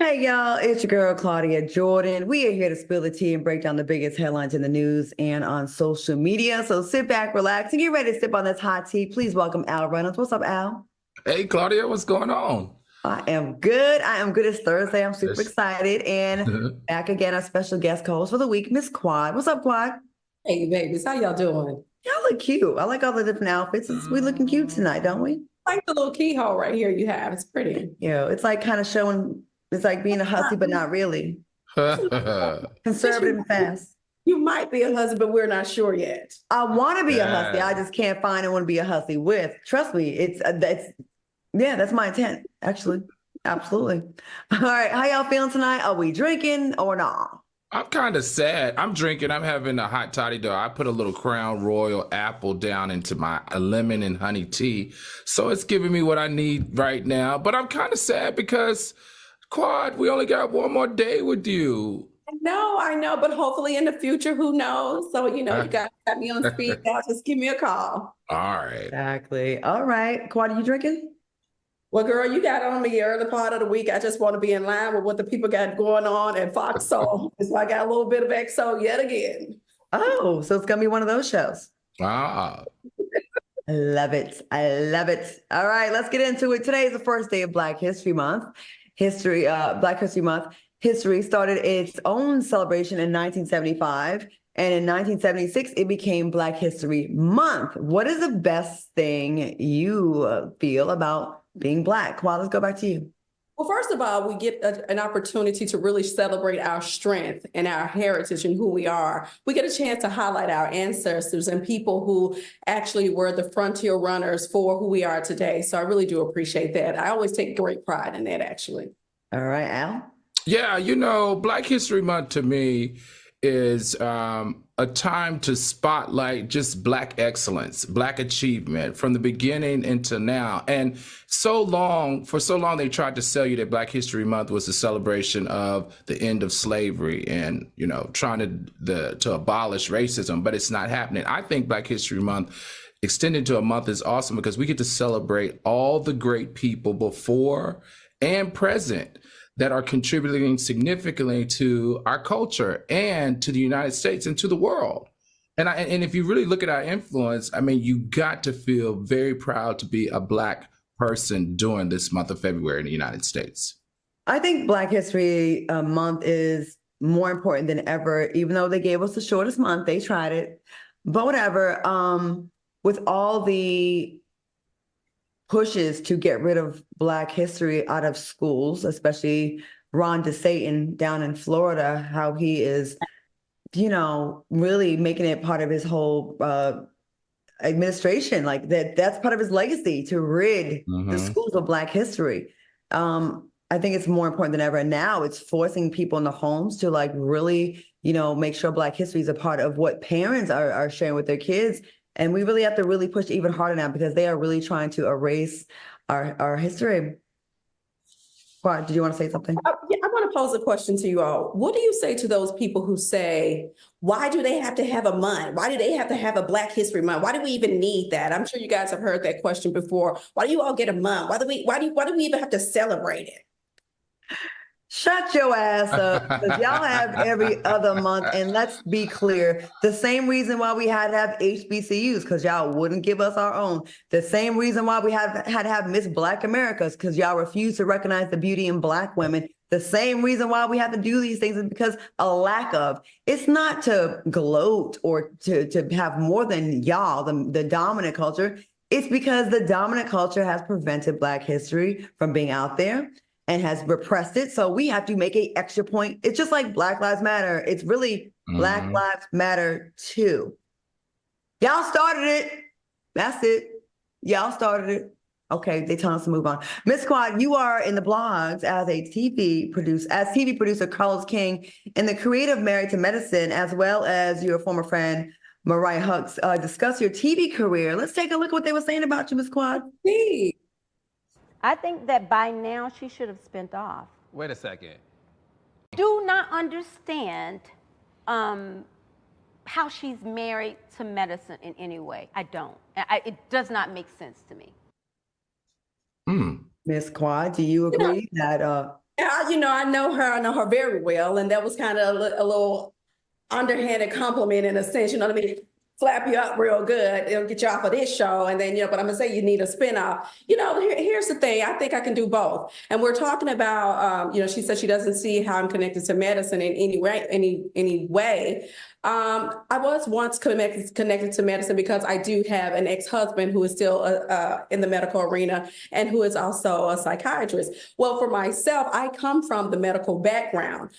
Hey y'all, it's your girl Claudia Jordan. We are here to spill the tea and break down the biggest headlines in the news and on social media. So sit back, relax, and get ready to sip on this hot tea. Please welcome Al Reynolds. What's up, Al? Hey, Claudia, what's going on? I am good. I am good. It's Thursday. I'm super Yes. excited. And back again, our special guest co-host for the week, Miss Quad. What's up, Quad? Hey, babies, how y'all doing? Y'all look cute. I like all the different outfits. We looking cute tonight, don't we? Like the little keyhole right here you have. It's pretty. It's like kind of showing, it's like being a hussy, but not really. Conservative and fast. You might be a husband, but we're not sure yet. I want to be a hussy. I just can't find anyone to be a hussy with. Trust me, that's my intent, actually. Absolutely. All right, how y'all feeling tonight? Are we drinking or not? I'm kind of sad. I'm drinking. I'm having a hot toddy though. I put a little Crown Royal apple down into my lemon and honey tea. So it's giving me what I need right now. But I'm kind of sad because, Quad, we only got one more day with you. I know, but hopefully in the future, who knows? So, you guys got me on speed dial. Just give me a call. All right. Exactly. All right. Quad, are you drinking? Well, girl, you got on me early part of the week. I just want to be in line with what the people got going on at Fox Soul. So I got a little bit of XO yet again. Oh, so it's going to be one of those shows. Ah. I love it. I love it. All right, let's get into it. Today is the first day of Black History Month. Black History Month. History started its own celebration in 1975. And in 1976, it became Black History Month. What is the best thing you feel about being Black? Well, let's go back to you. Well, first of all, we get an opportunity to really celebrate our strength and our heritage and who we are. We get a chance to highlight our ancestors and people who actually were the frontier runners for who we are today. So I really do appreciate that. I always take great pride in that, actually. All right, Al? Yeah, Black History Month to me is a time to spotlight just Black excellence, Black achievement from the beginning into now. And for so long, they tried to sell you that Black History Month was a celebration of the end of slavery and, trying to abolish racism, but it's not happening. I think Black History Month extended to a month is awesome because we get to celebrate all the great people before and present that are contributing significantly to our culture and to the United States and to the world. And if you really look at our influence, you got to feel very proud to be a Black person during this month of February in the United States. I think Black History Month is more important than ever, even though they gave us the shortest month, they tried it, but whatever. With all the pushes to get rid of Black history out of schools, especially Ron DeSatan down in Florida, how he is, really making it part of his whole administration. Like that's part of his legacy to rid the schools of Black history. I think it's more important than ever. And now it's forcing people in the homes to really, make sure Black history is a part of what parents are sharing with their kids. And we really have to really push even harder now because they are really trying to erase our history. Did you want to say something? Yeah, I want to pose a question to you all. What do you say to those people who say, why do they have to have a month? Why do they have to have a Black History Month? Why do we even need that? I'm sure you guys have heard that question before. Why do you all get a month? Why do we even have to celebrate it? Shut your ass up, because y'all have every other month. And let's be clear, the same reason why we had to have HBCUs, because y'all wouldn't give us our own. The same reason why we had to have Miss Black Americas, because y'all refuse to recognize the beauty in Black women. The same reason why we have to do these things is because a lack of. It's not to gloat or to have more than y'all, the dominant culture. It's because the dominant culture has prevented Black history from being out there and has repressed it. So we have to make an extra point. It's just like Black Lives Matter. It's really Black Lives Matter too. Y'all started it. That's it. Y'all started it. Okay, they tell us to move on. Miss Quad, you are in the blogs as TV producer Carlos King and the creative Married to Medicine, as well as your former friend Mariah Hucks. Discuss your TV career. Let's take a look at what they were saying about you, Miss Quad. Hey. I think that by now she should have spent off. Wait a second. Do not understand how she's married to medicine in any way. I don't. It does not make sense to me. Miss Quad, do you agree that I know her. I know her very well, and that was kind of a little underhanded compliment in a sense. You know what I mean? Slap you up real good. It'll get you off of this show, and then but I'm gonna say you need a spinoff. Here's the thing. I think I can do both. And we're talking about, she said she doesn't see how I'm connected to medicine in any way. I was once connected to medicine because I do have an ex-husband who is still in the medical arena and who is also a psychiatrist. Well, for myself, I come from the medical background.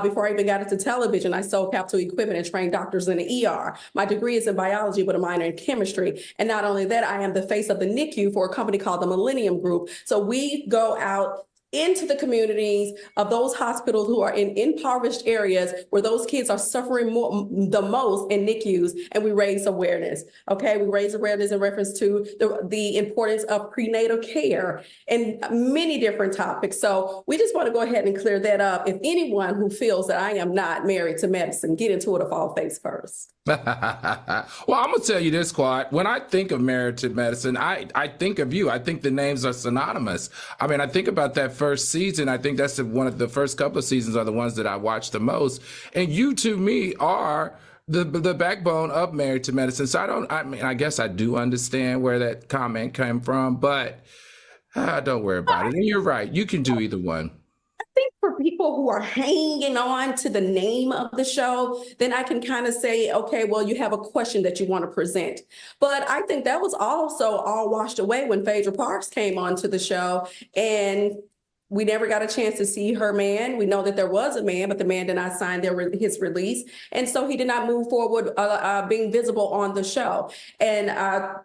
Before I even got into television, I sold capital equipment and trained doctors in the ER. My degree is in biology with a minor in chemistry. And not only that, I am the face of the NICU for a company called the Millennium Group. So we go out into the communities of those hospitals who are in impoverished areas where those kids are suffering the most in NICUs, and we raise awareness. Okay, we raise awareness in reference to the importance of prenatal care and many different topics. So we just want to go ahead and clear that up. If anyone who feels that I am not married to medicine, get into it all face first. Well, I'm gonna tell you this, Quad. When I think of married to medicine, I think of you. I think the names are synonymous. I mean, I think about that first season. I think that's one of the first couple of seasons are the ones that I watched the most. And you, to me, are the backbone of Married to Medicine. So I guess I do understand where that comment came from, but don't worry about it. And you're right. You can do either one. For people who are hanging on to the name of the show, then I can kind of say, okay, well, you have a question that you want to present. But I think that was also all washed away when Phaedra Parks came onto the show, and we never got a chance to see her man. We know that there was a man, but the man did not sign his release. And so he did not move forward being visible on the show. And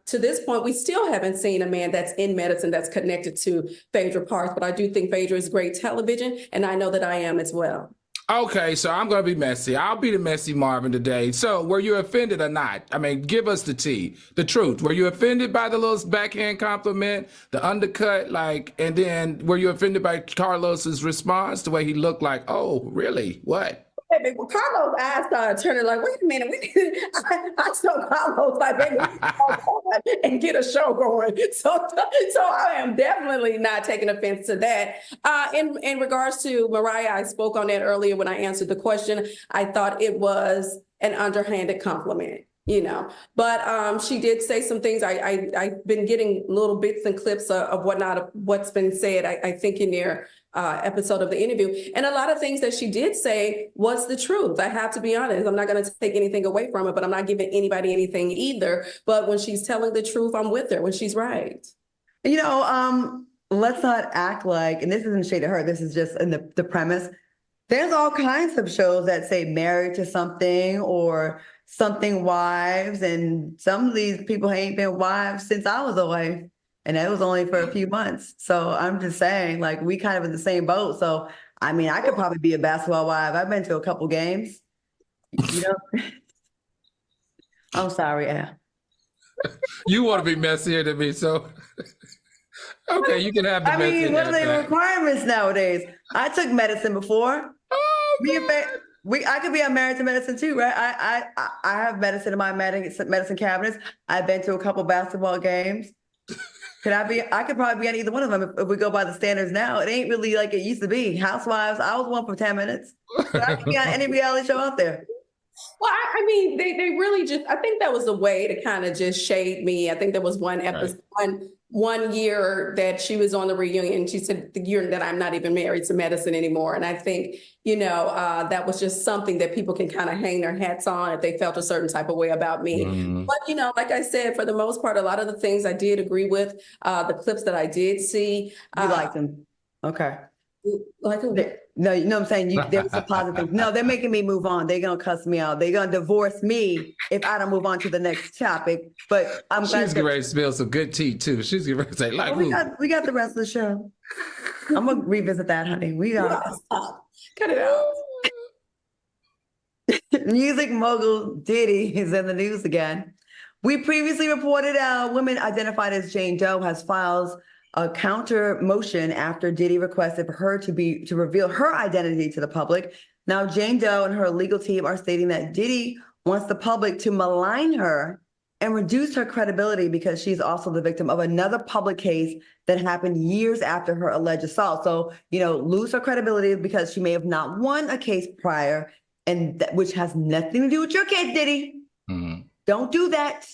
to this point, we still haven't seen a man that's in medicine that's connected to Phaedra Parks. But I do think Phaedra is great television, and I know that I am as well. Okay, so I'm going to be messy. I'll be the messy Marvin today. So were you offended or not? I mean, give us the tea, the truth. Were you offended by the little backhand compliment, the undercut, and then were you offended by Carlos's response, the way he looked like, oh, really? What? Well, Carlos' eyes started turning like, wait a minute, I saw Carlos like, baby, and get a show going. So I am definitely not taking offense to that. In regards to Mariah, I spoke on that earlier when I answered the question. I thought it was an underhanded compliment. But she did say some things. I've been getting little bits and clips of what's been said, I think in their episode of the interview. And a lot of things that she did say was the truth. I have to be honest. I'm not going to take anything away from it, but I'm not giving anybody anything either. But when she's telling the truth, I'm with her when she's right. Let's not act like, and this isn't shade at her, this is just in the premise. There's all kinds of shows that say married to something or something wives, and some of these people ain't been wives since I was away, and that was only for a few months. So I'm just saying, we kind of in the same boat. So I mean, I could probably be a basketball wife. I've been to a couple games. I'm sorry, Al. You want to be messier than me, so okay, you can have the messy. I mean, what are the requirements nowadays? I took medicine before. I could be on Married to Medicine too, right? I have medicine in my medicine cabinets. I've been to a couple basketball games. I could probably be on either one of them if we go by the standards now. It ain't really like it used to be. Housewives, I was one for 10 minutes. But I could be on any reality show out there. Well, I mean, they really just, I think that was a way to kind of just shade me. I think there was one episode, one year that she was on the reunion. She said the year that I'm not even married to medicine anymore. And I think, that was just something that people can kind of hang their hats on if they felt a certain type of way about me. But, like I said, for the most part, a lot of the things I did agree with, the clips that I did see. You liked them. Okay. Like no, you know what I'm saying? There was a positive thing. No, they're making me move on. They're going to cuss me out. They're going to divorce me if I don't move on to the next topic. But I'm glad. She's ready to spill some good tea, too. She's ready to say, we got the rest of the show. I'm going to revisit that, honey. We got Cut it out. Music mogul Diddy is in the news again. We previously reported a woman identified as Jane Doe has filed a counter motion after Diddy requested for her to reveal her identity to the public. Now, Jane Doe and her legal team are stating that Diddy wants the public to malign her and reduce her credibility because she's also the victim of another public case that happened years after her alleged assault. So, lose her credibility because she may have not won a case prior, and which has nothing to do with your case, Diddy. Mhm. Don't do that.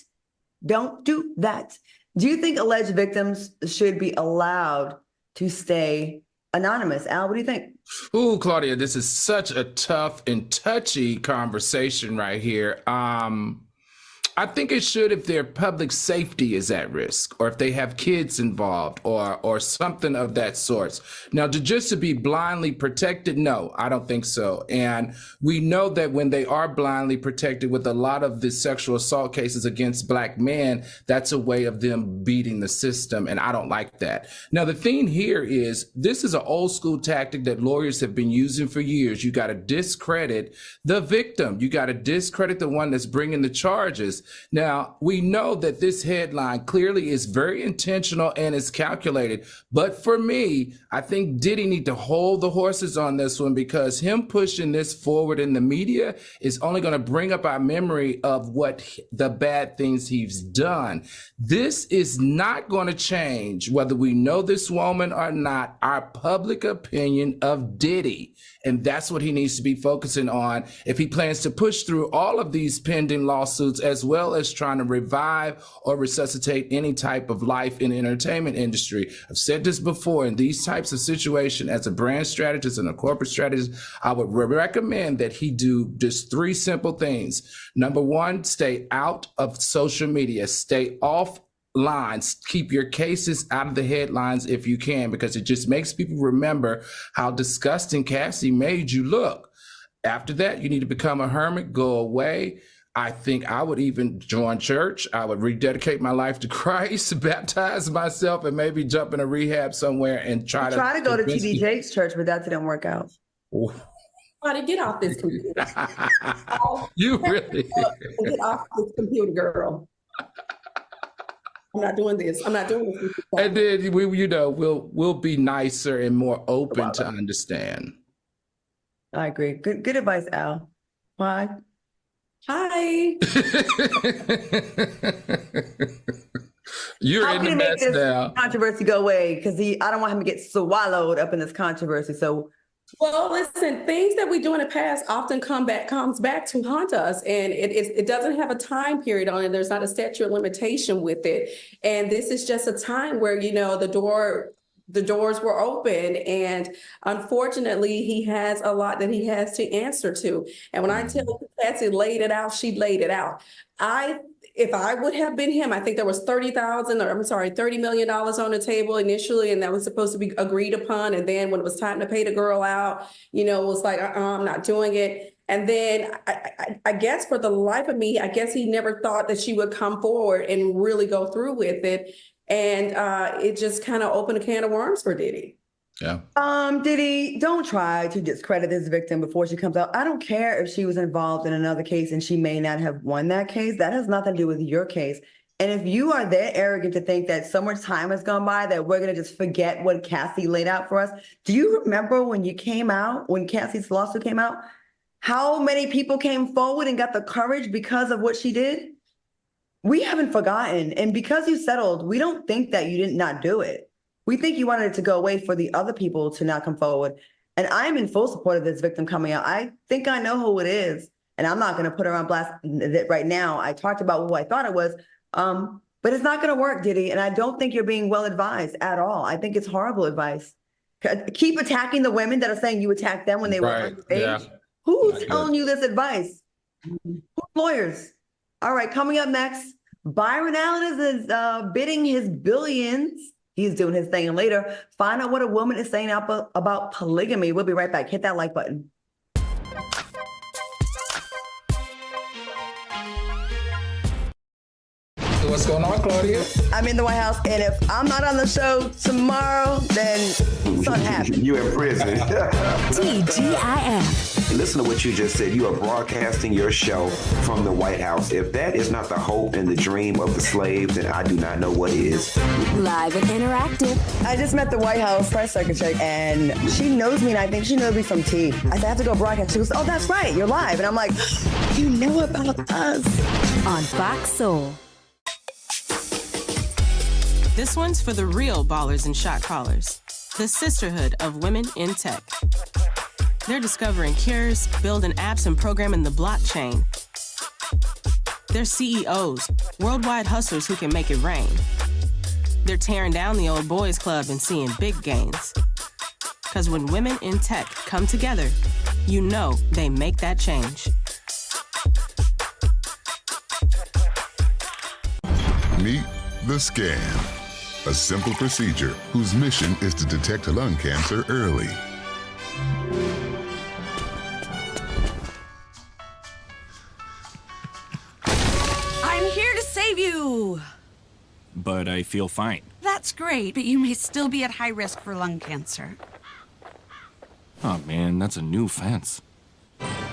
Don't do that. Do you think alleged victims should be allowed to stay anonymous? Al, what do you think? Ooh, Claudia, this is such a tough and touchy conversation right here. I think it should if their public safety is at risk, or if they have kids involved, or something of that sort. Now, to be blindly protected, no, I don't think so. And we know that when they are blindly protected with a lot of the sexual assault cases against Black men, that's a way of them beating the system, and I don't like that. Now, the thing here is, this is an old school tactic that lawyers have been using for years. You got to discredit the victim. You got to discredit the one that's bringing the charges. Now, we know that this headline clearly is very intentional and is calculated. But for me, I think Diddy need to hold the horses on this one, because him pushing this forward in the media is only going to bring up our memory of what the bad things he's done. This is not going to change, whether we know this woman or not, our public opinion of Diddy. And that's what he needs to be focusing on if he plans to push through all of these pending lawsuits, as well as trying to revive or resuscitate any type of life in the entertainment industry. I've said this before, in these types of situations, as a brand strategist and a corporate strategist, I would recommend that he do just 3 simple things. Number 1, stay out of social media, stay off lines, keep your cases out of the headlines if you can, because it just makes people remember how disgusting Cassie made you look. After that, you need to become a hermit, go away. I think I would even join church. I would rededicate my life to Christ, baptize myself, and maybe jump in a rehab somewhere and try to go to TD Jakes' church, but that didn't work out. Try to get off this computer. You really Get off this computer, girl. I'm not doing this. I'm not doing this. And then we'll be nicer and more open to understand. I agree. Good advice, Al. Why? Hi. You're How in can the he mess make this now. controversy go away? Because I don't want him to get swallowed up in this controversy. So, Well, listen, things that we do in the past often comes back to haunt us, and it doesn't have a time period on it. There's not a statute of limitation with it. And this is just a time where, the doors were open, and unfortunately he has a lot that he has to answer to. And when I tell you Patsy laid it out, she laid it out. If I would have been him, I think there was $30 million on the table initially, and that was supposed to be agreed upon. And then when it was time to pay the girl out, it was like, I'm not doing it. And then I guess for the life of me, I guess he never thought that she would come forward and really go through with it. And it just kind of opened a can of worms for Diddy. Yeah. Diddy, don't try to discredit this victim before she comes out. I don't care if she was involved in another case and she may not have won that case. That has nothing to do with your case. And if you are that arrogant to think that so much time has gone by that we're going to just forget what Cassie laid out for us, do you remember when Cassie's lawsuit came out, how many people came forward and got the courage because of what she did? We haven't forgotten. And because you settled, we don't think that you did not do it. We think you wanted it to go away for the other people to not come forward. And I'm in full support of this victim coming out. I think I know who it is, and I'm not going to put her on blast right now. I talked about who I thought it was, but it's not going to work, Diddy. And I don't think you're being well advised at all. I think it's horrible advice. Keep attacking the women that are saying you attacked them when they were underage. Yeah. Who's telling you this advice? Who's lawyers? All right, coming up next, Byron Allen is bidding his billions. He's doing his thing. And later, find out what a woman is saying about polygamy. We'll be right back. Hit that like button. What's going on, Claudia? I'm in the White House, and if I'm not on the show tomorrow, then something happened. You in prison. TGIF. Listen to what you just said. You are broadcasting your show from the White House. If that is not the hope and the dream of the slaves, then I do not know what is. Live and interactive. I just met the White House press secretary, and she knows me, and I think she knows me from T. I said, I have to go broadcast. She goes, oh, that's right, you're live. And I'm like, you know about us. On Fox Soul. This one's for the real ballers and shot callers, the sisterhood of women in tech. They're discovering cures, building apps, and programming the blockchain. They're CEOs, worldwide hustlers who can make it rain. They're tearing down the old boys club and seeing big gains. Because when women in tech come together, you know they make that change. Meet the scan, a simple procedure whose mission is to detect lung cancer early. I'm here to save you. But I feel fine. That's great, but you may still be at high risk for lung cancer. Oh man, that's a new fence.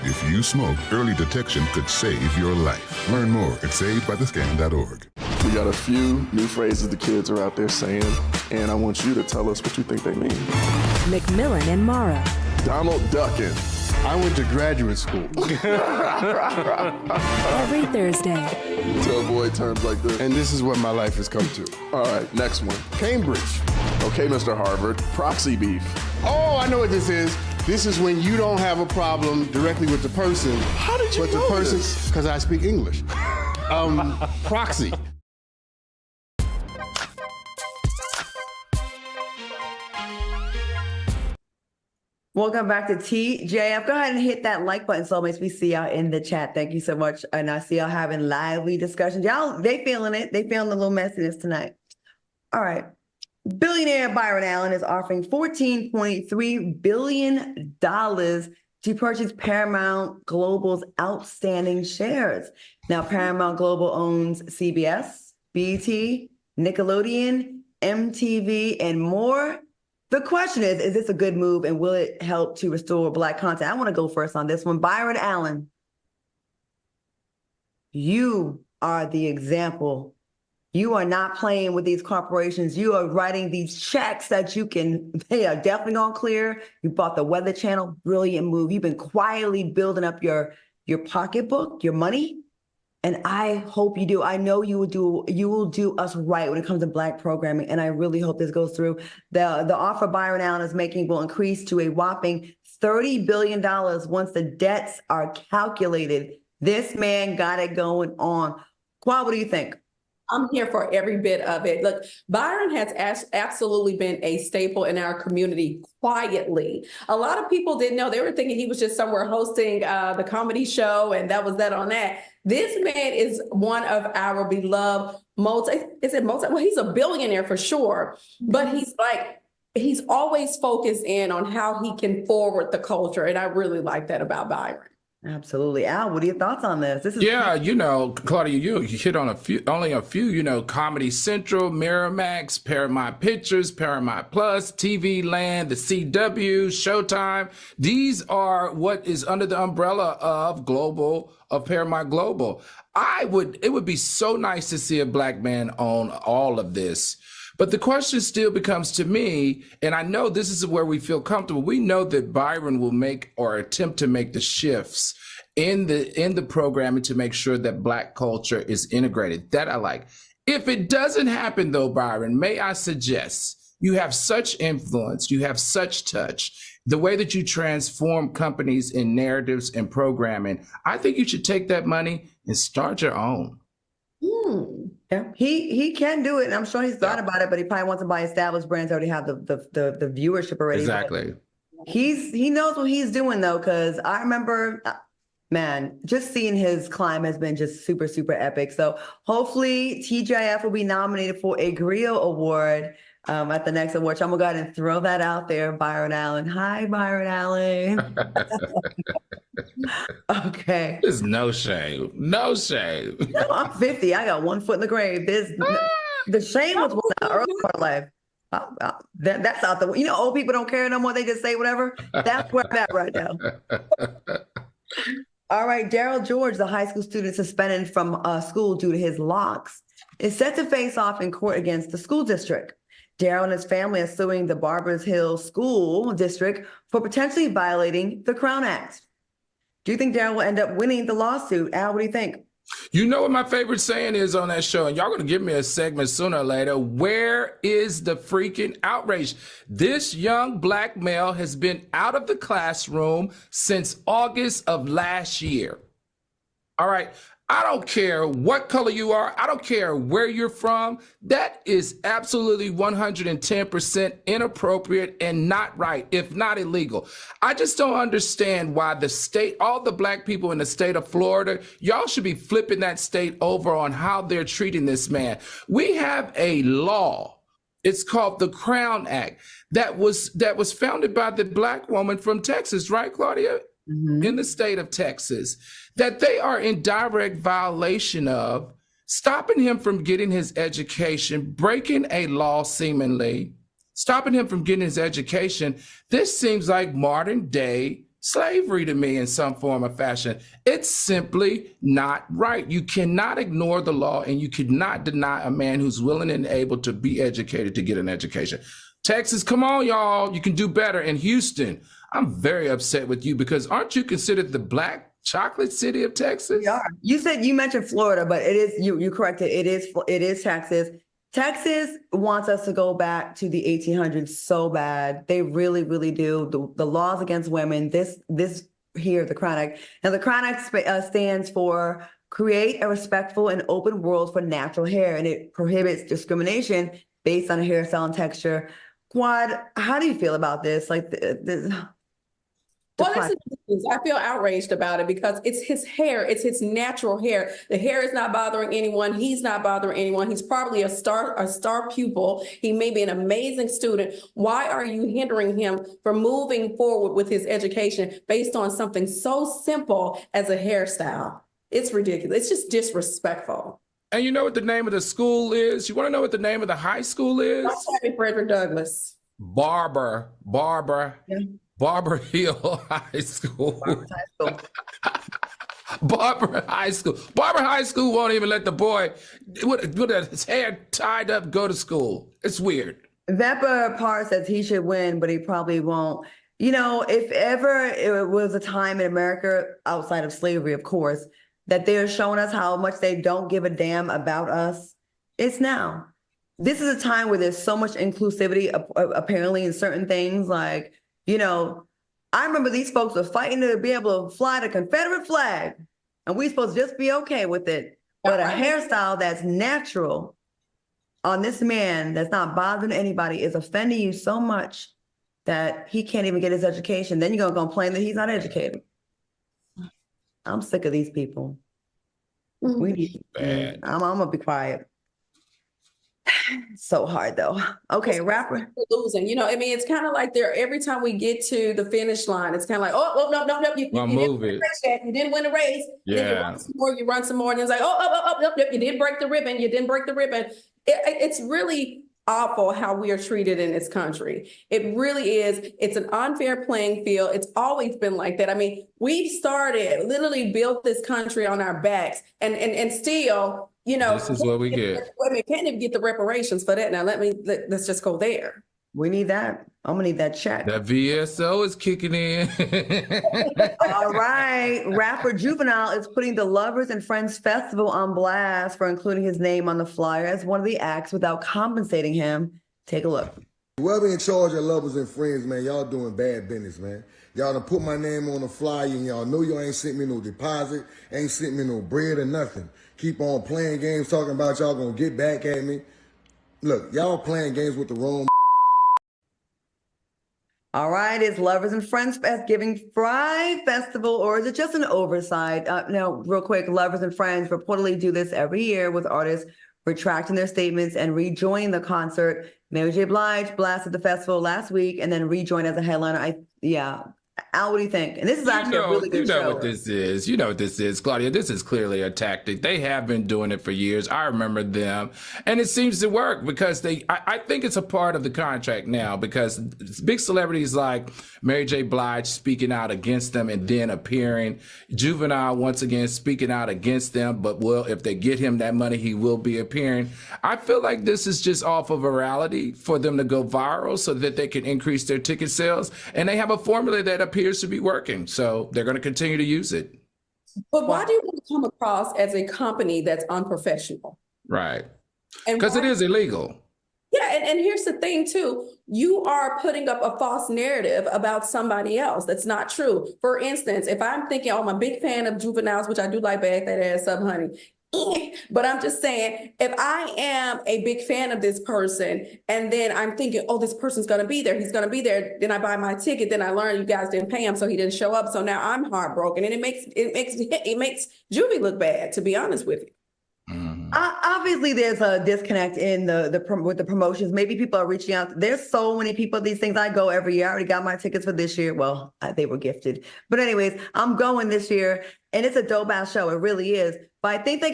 If you smoke, early detection could save your life. Learn more at savedbythescan.org. We got a few new phrases the kids are out there saying, and I want you to tell us what you think they mean. McMillan and Mara. Donald Duckin. I went to graduate school. Every Thursday. Tell boy terms like this. And this is what my life has come to. All right, next one. Cambridge. Okay, Mr. Harvard. Proxy beef. Oh, I know what this is. This is when you don't have a problem directly with the person. How did you but know the person, this? because I speak English. Proxy. Welcome back to TJF. Go ahead and hit that like button so it makes me see y'all in the chat. Thank you so much. And I see y'all having lively discussions. Y'all, they feeling it. They feeling a little messiness tonight. All right. Billionaire Byron Allen is offering $14.3 billion to purchase Paramount Global's outstanding shares. Now, Paramount Global owns CBS, BET, Nickelodeon, MTV, and more. The question is this a good move and will it help to restore Black content? I want to go first on this one. Byron Allen, you are the example. You are not playing with these corporations. You are writing these checks that they are definitely going to clear. You bought the Weather Channel, brilliant move. You've been quietly building up your pocketbook, your money. And I hope you do. I know you will do us right when it comes to Black programming. And I really hope this goes through. The offer Byron Allen is making will increase to a whopping $30 billion once the debts are calculated. This man got it going on. Kwa, what do you think? I'm here for every bit of it. Look, Byron has absolutely been a staple in our community quietly. A lot of people didn't know. They were thinking he was just somewhere hosting the comedy show and that was that on that. This man is one of our beloved well, he's a billionaire for sure, but he's always focused in on how he can forward the culture. And I really like that about Byron. Absolutely. Al, what are your thoughts on this? Claudia, you hit on only a few, Comedy Central, Miramax, Paramount Pictures, Paramount Plus, TV Land, the CW, Showtime. These are what is under the umbrella of Paramount Global. It would be so nice to see a Black man own all of this. But the question still becomes to me, and I know this is where we feel comfortable. We know that Byron will make or attempt to make the shifts in the programming to make sure that Black culture is integrated. That I like. If it doesn't happen though, Byron, may I suggest you have such influence, you have such touch, the way that you transform companies in narratives and programming, I think you should take that money and start your own. Yeah, he can do it, and I'm sure he's thought about it, but he probably wants to buy established brands that already have the viewership already. Exactly. He knows what he's doing though, because I remember, man, just seeing his climb has been just super, super epic. So hopefully TGIF will be nominated for a Griot Award at the next award. So I'm gonna go ahead and throw that out there, Byron Allen. Hi, Byron Allen. Okay. There's no shame. No shame. No, I'm 50. I got one foot in the grave. The shame was in the early part of life. That's out the way. Old people don't care no more. They just say whatever. That's where I'm at right now. All right. Daryl George, the high school student suspended from school due to his locks, is set to face off in court against the school district. Daryl and his family are suing the Barbers Hill School District for potentially violating the Crown Act. Do you think Daryl will end up winning the lawsuit? Al, what do you think? You know what my favorite saying is on that show, and y'all gonna give me a segment sooner or later. Where is the freaking outrage? This young black male has been out of the classroom since August of last year. All right. I don't care what color you are. I don't care where you're from. That is absolutely 110% inappropriate and not right, if not illegal. I just don't understand why the state, all the black people in the state of Florida, y'all should be flipping that state over on how they're treating this man. We have a law. It's called the Crown Act that was founded by the black woman from Texas, right, Claudia? In the state of Texas, that they are in direct violation of, stopping him from getting his education, breaking a law seemingly, stopping him from getting his education. This seems like modern day slavery to me in some form or fashion. It's simply not right. You cannot ignore the law, and you cannot deny a man who's willing and able to be educated to get an education. Texas, come on, y'all. You can do better. In Houston, I'm very upset with you because aren't you considered the black chocolate city of Texas? We are. You mentioned Florida, but it is, you corrected. It is Texas. Texas wants us to go back to the 1800s so bad. They really, really do. The laws against women, this here, the Crown Act. Now, the Crown Act stands for create a respectful and open world for natural hair, and it prohibits discrimination based on hairstyle and texture. Quad, how do you feel about this? Like, Well, I feel outraged about it because it's his hair. It's his natural hair. The hair is not bothering anyone. He's not bothering anyone. He's probably a star pupil. He may be an amazing student. Why are you hindering him from moving forward with his education based on something so simple as a hairstyle? It's ridiculous. It's just disrespectful. And you know what the name of the school is? You want to know what the name of the high school is? Frederick Douglass. Barber Hill High School. Barber High School. Barber High School won't even let the boy with his hair tied up go to school. It's weird. Veppa Parr says he should win, but he probably won't. You know, if ever it was a time in America, outside of slavery, of course, that they're showing us how much they don't give a damn about us, it's now. This is a time where there's so much inclusivity, apparently, in certain things. Like, you know, I remember these folks were fighting to be able to fly the Confederate flag, and we supposed to just be okay with it. But a hairstyle that's natural on this man that's not bothering anybody is offending you so much that he can't even get his education. Then you're going to complain that he's not educated. I'm sick of these people. We need. I'm going to be quiet. So hard though. Okay, rapper. Losing. You know, I mean, it's kind of like every time we get to the finish line, it's kind of like, no. You didn't win the race. Yeah. You run some more. And it's like, you didn't break the ribbon. You didn't break the ribbon. It's really awful how we are treated in this country. It really is. It's an unfair playing field. It's always been like that. I mean, we literally built this country on our backs, and still, you know, this is what we get. We can't even get the reparations for that. Now let's just go there. We need that. I'm gonna need that check. That VSO is kicking in. All right. Rapper Juvenile is putting the Lovers and Friends Festival on blast for including his name on the flyer as one of the acts without compensating him. Take a look. Whoever in charge of Lovers and Friends, man, y'all doing bad business, man. Y'all done put my name on the flyer, and y'all know y'all ain't sent me no deposit, ain't sent me no bread or nothing. Keep on playing games, talking about y'all gonna get back at me. Look, y'all playing games with the wrong. All right, is Lovers and Friends Giving Fry Festival, or is it just an oversight? Now, real quick, Lovers and Friends reportedly do this every year with artists retracting their statements and rejoining the concert. Mary J. Blige blasted the festival last week and then rejoined as a headliner. Al, what do you think? And this is actually a really good show. You know what this is. You know what this is, Claudia. This is clearly a tactic. They have been doing it for years. I remember them. And it seems to work because I think it's a part of the contract now, because big celebrities like Mary J. Blige speaking out against them and then appearing. Juvenile, once again, speaking out against them. But, well, if they get him that money, he will be appearing. I feel like this is just off of virality for them to go viral so that they can increase their ticket sales. And they have a formula that appears to be working, so they're going to continue to use it. But why do you want to come across as a company that's unprofessional? Right. And Because it is illegal. Yeah, and here's the thing too. You are putting up a false narrative about somebody else. That's not true. For instance, if I'm thinking, oh, I'm a big fan of juveniles, which I do like, bag that ass up, honey. But I'm just saying, if I am a big fan of this person and then I'm thinking, oh, this person's going to be there, he's going to be there. Then I buy my ticket. Then I learn you guys didn't pay him, so he didn't show up. So now I'm heartbroken, and it makes Juvie look bad, to be honest with you. Obviously, there's a disconnect in with the promotions. Maybe people are reaching out. There's so many people. These things I go every year. I already got my tickets for this year. Well, they were gifted, but anyways, I'm going this year, and it's a dope ass show. It really is. But I think they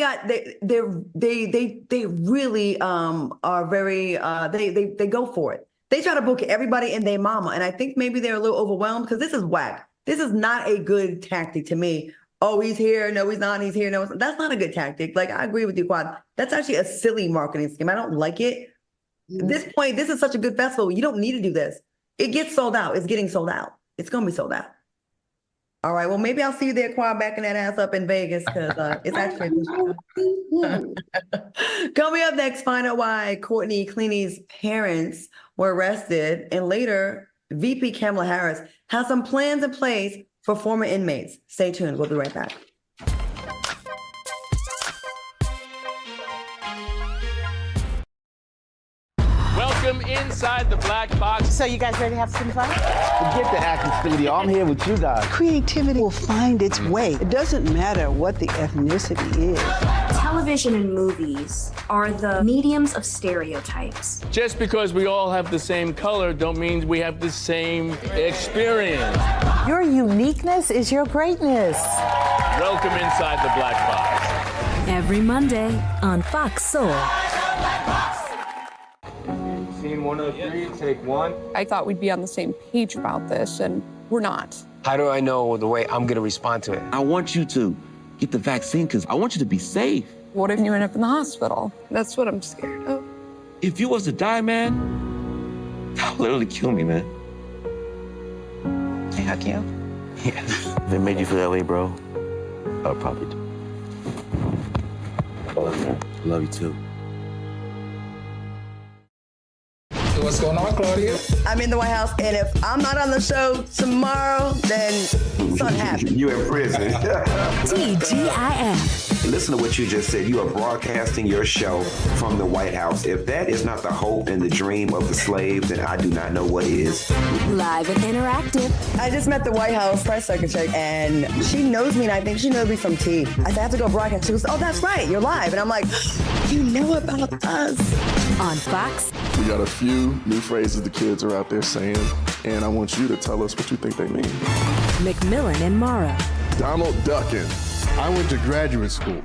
really are very they go for it. They try to book everybody and their mama, and I think maybe they're a little overwhelmed because this is whack. This is not a good tactic to me. Oh, he's here. No, he's not. He's here. No, that's not a good tactic. Like, I agree with you, Quad. That's actually a silly marketing scheme. I don't like it. At this point, this is such a good festival. You don't need to do this. It gets sold out. It's getting sold out. It's going to be sold out. All right. Well, maybe I'll see you there, Quad, backing that ass up in Vegas, because it's actually a good show. Coming up next, find out why Courtney Clenney's parents were arrested, and later, VP Kamala Harris has some plans in place for former inmates. Stay tuned. We'll be right back. Welcome inside the black box. So you guys ready to have some fun? Forget the acting studio. I'm here with you guys. Creativity will find its way. It doesn't matter what the ethnicity is. Television and movies are the mediums of stereotypes. Just because we all have the same color don't mean we have the same experience. Your uniqueness is your greatness. Welcome inside the black box. Every Monday on Fox Soul. Scene 103, take one. I thought we'd be on the same page about this, and we're not. How do I know the way I'm going to respond to it? I want you to get the vaccine because I want you to be safe. What if you end up in the hospital? That's what I'm scared of. If you was to die, man, that would literally kill me, man. I hug you. Yes. If it made you feel that way, bro, I'll probably do. I love you. I love you too. What's going on, Claudia? I'm in the White House, and if I'm not on the show tomorrow, then something happened. You in prison. TGIF. Listen to what you just said. You are broadcasting your show from the White House. If that is not the hope and the dream of the slaves, then I do not know what is. Live and interactive. I just met the White House press secretary, and she knows me, and I think she knows me from T. I said, I have to go broadcast. She goes, oh, that's right, you're live. And I'm like, you know about us. On Fox. We got a few new phrases the kids are out there saying, and I want you to tell us what you think they mean. McMillan and Morrow. Donald Duckin. I went to graduate school.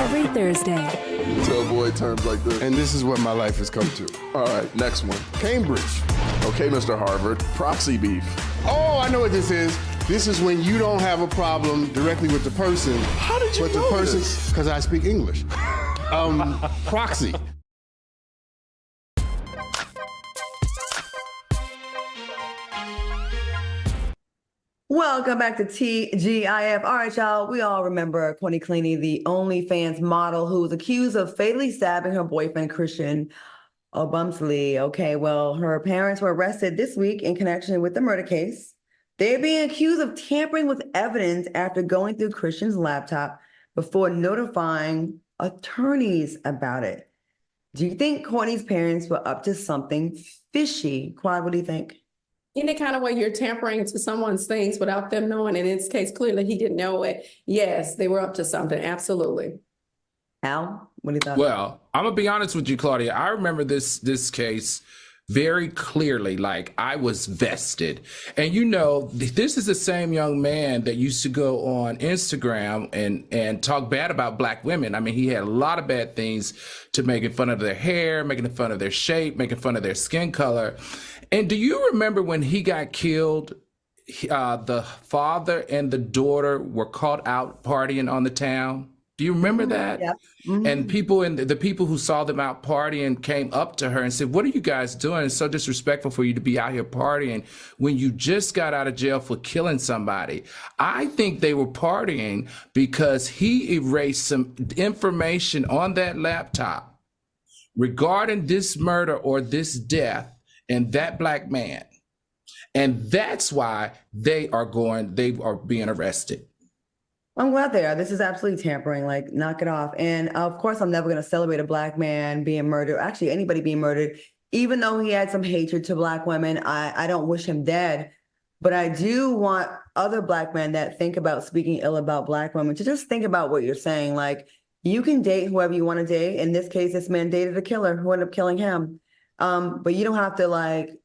Every Thursday. Tell boy terms like this. And this is what my life has come to. All right, next one. Cambridge. Okay, Mr. Harvard. Proxy beef. Oh, I know what this is. This is when you don't have a problem directly with the person. How did you know this? Because I speak English. Proxy. Welcome back to TGIF. All right, y'all. We all remember Courtney Clenney, the OnlyFans model who was accused of fatally stabbing her boyfriend, Christian Obumsley. Okay, well, her parents were arrested this week in connection with the murder case. They're being accused of tampering with evidence after going through Christian's laptop before notifying attorneys about it. Do you think Courtney's parents were up to something fishy? Quad, what do you think? Any kind of way you're tampering into someone's things without them knowing, in this case, clearly he didn't know it. Yes, they were up to something. Absolutely. Al, what do you think? Well, I'm gonna be honest with you, Claudia. I remember this case very clearly. Like, I was vested, and you know, this is the same young man that used to go on Instagram and talk bad about Black women. I mean, he had a lot of bad things to making fun of their hair, making fun of their shape, making fun of their skin color. And do you remember when he got killed, the father and the daughter were caught out partying on the town? Do you remember that? Yeah. Mm-hmm. And the people who saw them out partying came up to her and said, "What are you guys doing? It's so disrespectful for you to be out here partying when you just got out of jail for killing somebody." I think they were partying because he erased some information on that laptop regarding this murder or this death and that black man. And that's why they are being arrested. I'm glad they are. This is absolutely tampering. Like, knock it off. And of course, I'm never going to celebrate a black man being murdered. Actually, anybody being murdered, even though he had some hatred to black women. I don't wish him dead, but I do want other black men that think about speaking ill about black women to just think about what you're saying. Like, you can date whoever you want to date. In this case, this man dated a killer who ended up killing him. But you don't have to like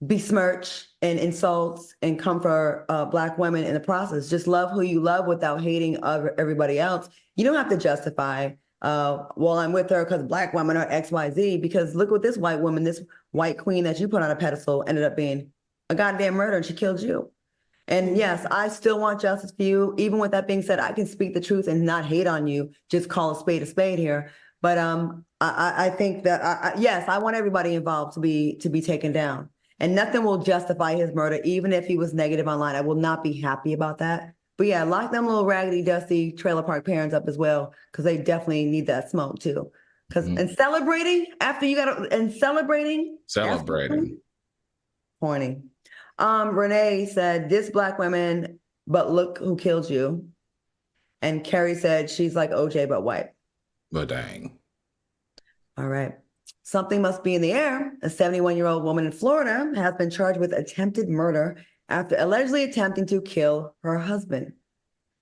besmirch and insult and come for black women in the process. Just love who you love without hating everybody else. You don't have to justify, well, I'm with her because black women are XYZ, because look what this white woman, this white queen that you put on a pedestal ended up being a goddamn murder, and she killed you. And yes, I still want justice for you. Even with that being said, I can speak the truth and not hate on you. Just call a spade here. But I think that, yes, I want everybody involved to be taken down. And nothing will justify his murder, even if he was negative online. I will not be happy about that. But yeah, lock them little raggedy, dusty trailer park parents up as well, because they definitely need that smoke too. Because and celebrating after you got and celebrating. Horny. Renee said, "This black women, but look who killed you." And Carrie said, "She's like OJ, but white." But dang. All right. Something must be in the air. A 71-year-old woman in Florida has been charged with attempted murder after allegedly attempting to kill her husband.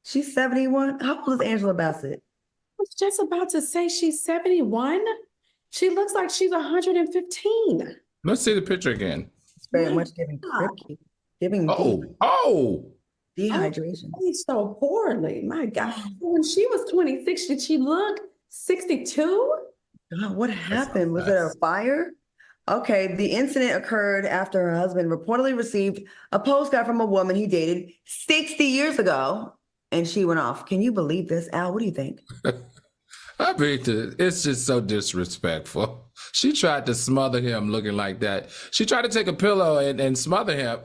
She's 71. How old is Angela Bassett? I was just about to say she's 71. She looks like she's 115. Let's see the picture again. It's very much giving cricky. Dehydration. So poorly. My God. When she was 26, did she look 62? God, what happened? Was it a fire? Okay, the incident occurred after her husband reportedly received a postcard from a woman he dated 60 years ago, and she went off. Can you believe this, Al? What do you think? I mean, it's just so disrespectful. She tried to smother him looking like that. She tried to take a pillow and smother him.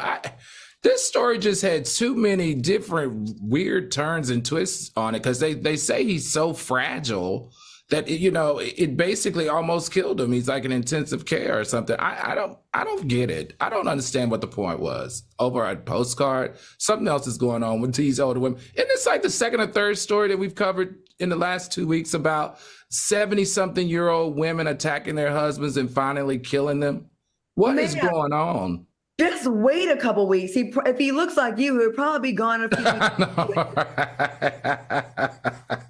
This story just had too many different weird turns and twists on it, because they say he's so fragile that, it basically almost killed him. He's like in intensive care or something. I don't get it. I don't understand what the point was. Over a postcard, something else is going on with these older women. Isn't this like the second or third story that we've covered in the last 2 weeks about 70-something-year-old women attacking their husbands and finally killing them? What is going on? Just wait a couple weeks. If he looks like you, he'll probably be gone in a few weeks.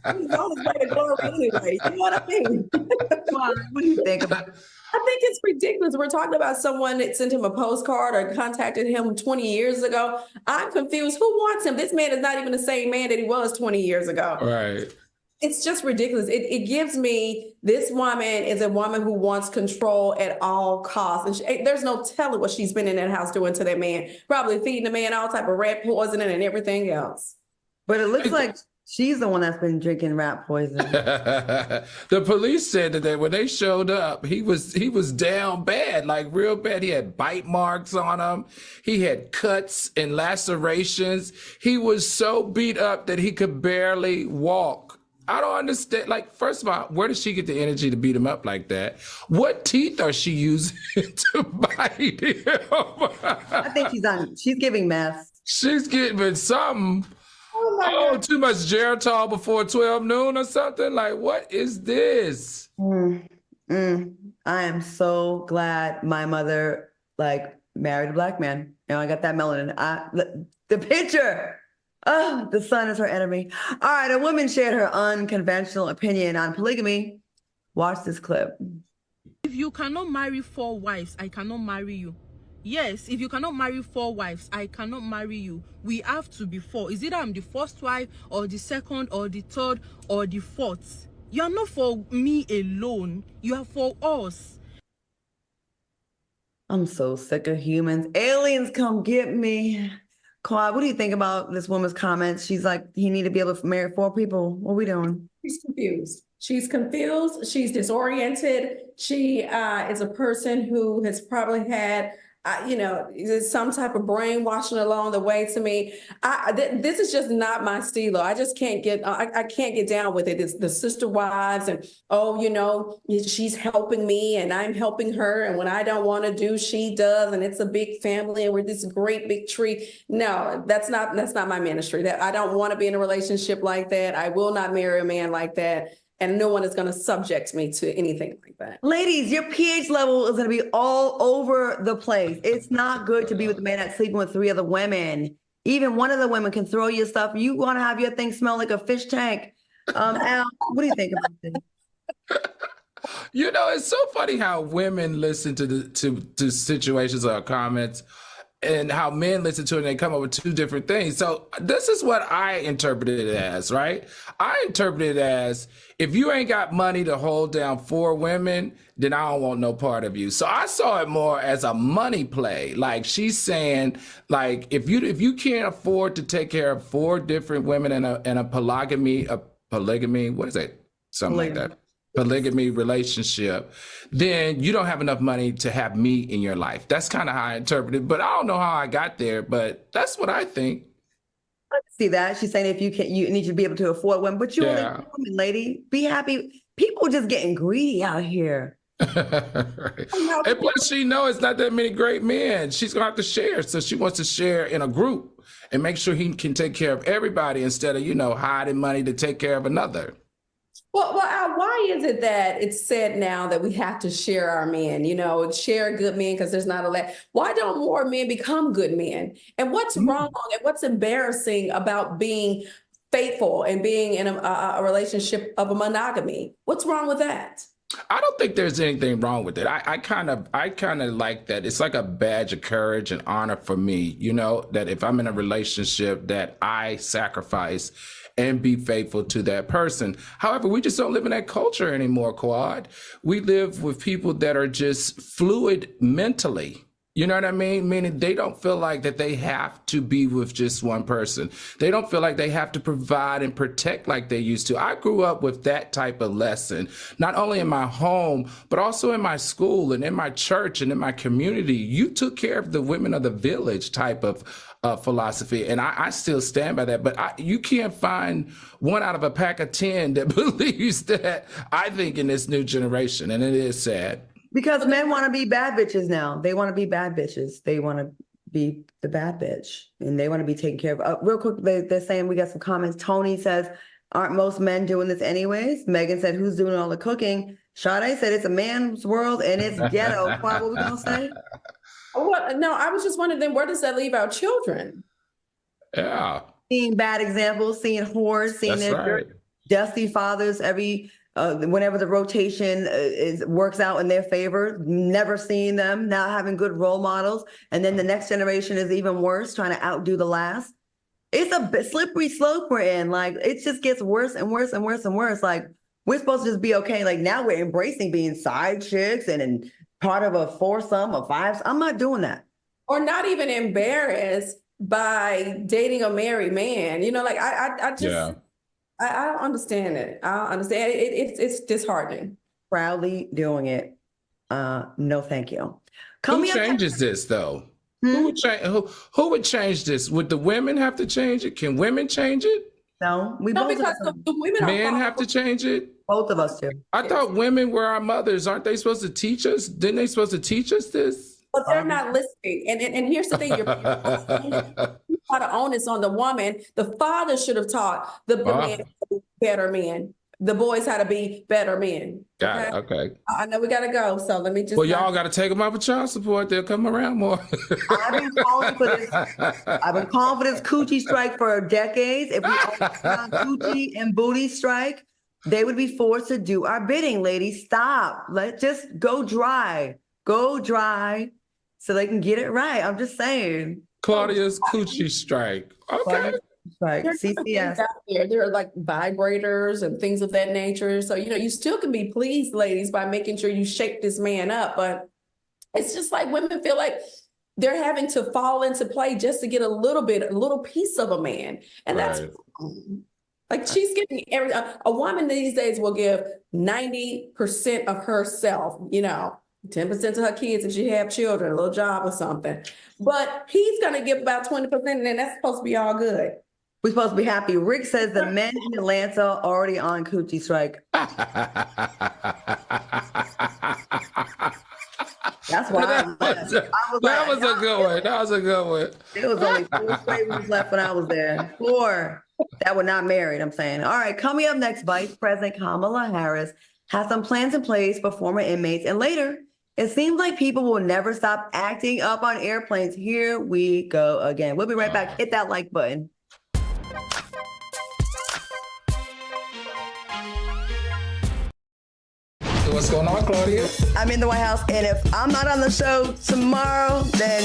He's on his way to glory anyway. You know what I mean? What do you think about it? I think it's ridiculous. We're talking about someone that sent him a postcard or contacted him 20 years ago. I'm confused. Who wants him? This man is not even the same man that he was 20 years ago. Right. It's just ridiculous. It gives me, this woman is a woman who wants control at all costs. And there's no telling what she's been in that house doing to that man. Probably feeding the man all type of rat poison and everything else. But it looks like she's the one that's been drinking rat poison. The police said that when they showed up, he was down bad, like real bad. He had bite marks on him. He had cuts and lacerations. He was so beat up that he could barely walk. I don't understand. Like, first of all, where does she get the energy to beat him up like that? What teeth are she using to bite him? I think she's giving meth. She's giving something. Oh, too much Geritol before 12 noon or something? Like, what is this? I am so glad my mother, married a black man. I got that melanin. The picture. Oh, the sun is her enemy. All right, a woman shared her unconventional opinion on polygamy. Watch this clip. If you cannot marry 4 wives, I cannot marry you. Yes, if you cannot marry 4 wives, I cannot marry you. We have to be 4. Is either I'm the first wife or the second or the third or the fourth. You are not for me alone. You are for us. I'm so sick of humans. Aliens, come get me. Claude, what do you think about this woman's comments? She's like, he need to be able to marry 4 people. What are we doing? She's confused. She's confused. She's disoriented. She is a person who has probably had, some type of brainwashing along the way. To me, this is just not my stilo. I just can't get. I can't get down with it. It's the sister wives, and she's helping me, and I'm helping her, and when I don't want to do, she does, and it's a big family, and we're this great big tree. No, that's not my ministry. That I don't want to be in a relationship like that. I will not marry a man like that. And no one is going to subject me to anything like that. Ladies, your pH level is going to be all over the place. It's not good to be with a man that's sleeping with 3 other women. Even one of the women can throw your stuff. You want to have your thing smell like a fish tank. Al, what do you think about this? It's so funny how women listen to situations or comments and how men listen to it and they come up with 2 different things. So this is what I interpreted it as, right? I interpreted it as, if you ain't got money to hold down 4 women, then I don't want no part of you. So I saw it more as a money play. Like she's saying, like, if you can't afford to take care of 4 different women in a polygamy, what is that? Something like that. Polygamy relationship, then you don't have enough money to have me in your life. That's kind of how I interpret it, but I don't know how I got there, but that's what I think. I see that. She's saying if you can't, you need to be able to afford one, but you're only a woman, lady. Be happy. People just getting greedy out here. Right. And plus she knows it's not that many great men. She's gonna have to share. So she wants to share in a group and make sure he can take care of everybody instead of, hiding money to take care of another. Well, Al, why is it that it's said now that we have to share our men, share good men because there's not a lot? Why don't more men become good men? And what's wrong and what's embarrassing about being faithful and being in a relationship of a monogamy? What's wrong with that? I don't think there's anything wrong with it. I kind of like that. It's like a badge of courage and honor for me, that if I'm in a relationship that I sacrifice and be faithful to that person. However, we just don't live in that culture anymore, Quad. We live with people that are just fluid mentally. You know what I mean? Meaning they don't feel like that they have to be with just one person. They don't feel like they have to provide and protect like they used to. I grew up with that type of lesson, not only in my home, but also in my school and in my church and in my community. You took care of the women of the village type of philosophy. And I still stand by that. But you can't find 1 out of a pack of 10 that believes that, I think, in this new generation. And it is sad. Because men want to be bad bitches now. They want to be bad bitches. They want to be the bad bitch. And they want to be taken care of. Real quick, they're saying, we got some comments. Tony says, aren't most men doing this anyways? Megan said, who's doing all the cooking? Sade said, it's a man's world and it's ghetto. What we going to say? Well, no, I was just wondering, then where does that leave our children? Yeah. Seeing bad examples, seeing whores, seeing their dusty fathers whenever the rotation works out in their favor, never seeing them, not having good role models. And then the next generation is even worse, trying to outdo the last. It's a slippery slope we're in. Like, it just gets worse and worse and worse and worse. Like, we're supposed to just be okay. Like, now we're embracing being side chicks and part of a foursome or 5. I'm not doing that. Or not even embarrassed by dating a married man. I just... I don't understand it. I don't understand it. It's disheartening. Proudly doing it. No, thank you. Who changes this, though? Who would change this? Would the women have to change it? Can women change it? No, because the women men have to change it. Both of us do. I thought women were our mothers. Aren't they supposed to teach us? Didn't they supposed to teach us this? But they're not listening. And here's the thing: you put the onus on the woman. The father should have taught the man to be better men. The boys how to be better men. Got it. Okay. I know we gotta go, so let me just. Well, y'all got to take them out for child support. They'll come around more. I've been calling for this. I've been calling for this coochie strike for decades. If we all coochie and booty strike, they would be forced to do our bidding. Ladies, stop. Let's just go dry. Go dry. So they can get it right. I'm just saying. Claudia's coochie strike. Okay. Right. CCS. Out there are like vibrators and things of that nature. So, you still can be pleased, ladies, by making sure you shake this man up. But it's just like women feel like they're having to fall into play just to get a little piece of a man. And that's like she's giving a woman these days will give 90% of herself, 10% to her kids if she have children, a little job or something. But he's going to give about 20%, and then that's supposed to be all good. We're supposed to be happy. Rick says the men in Atlanta are already on coochie strike. That's why that was a good one. That was a good one. There was only 4 straight weeks left when I was there. 4 that were not married, I'm saying. All right, coming up next, Vice President Kamala Harris has some plans in place for former inmates. And later, it seems like people will never stop acting up on airplanes. Here we go again. We'll be right back. Hit that like button. What's going on, Claudia? I'm in the White House, and if I'm not on the show tomorrow, then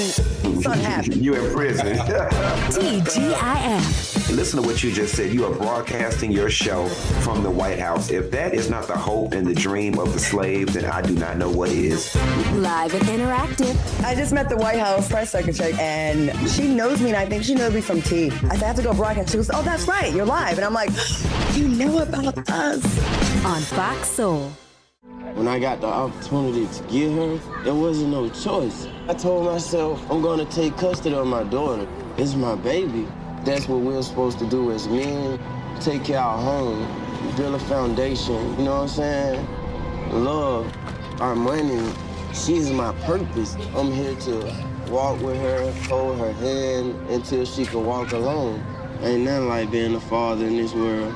something happened. You in prison. TGIF. Listen to what you just said. You are broadcasting your show from the White House. If that is not the hope and the dream of the slaves, then I do not know what is. Live and interactive. I just met the White House press secretary, and she knows me, and I think she knows me from T. I said, I have to go broadcast. She goes, oh, that's right, you're live. And I'm like, you know about us. On Fox Soul. When I got the opportunity to get her, there wasn't no choice. I told myself, I'm gonna take custody of my daughter. It's my baby. That's what we're supposed to do as men. Take care of our home, build a foundation, you know what I'm saying? Love, our money, she's my purpose. I'm here to walk with her, hold her hand until she can walk alone. Ain't nothing like being a father in this world.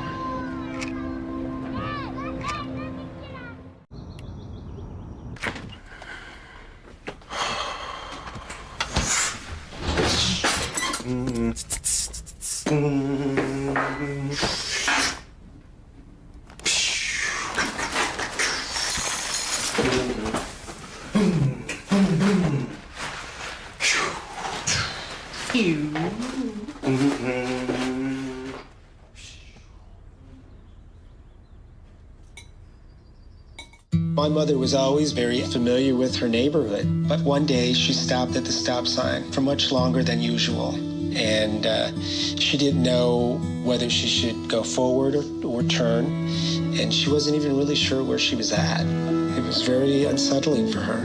My mother was always very familiar with her neighborhood, but one day she stopped at the stop sign for much longer than usual. And she didn't know whether she should go forward or turn, and she wasn't even really sure where she was at. It was very unsettling for her.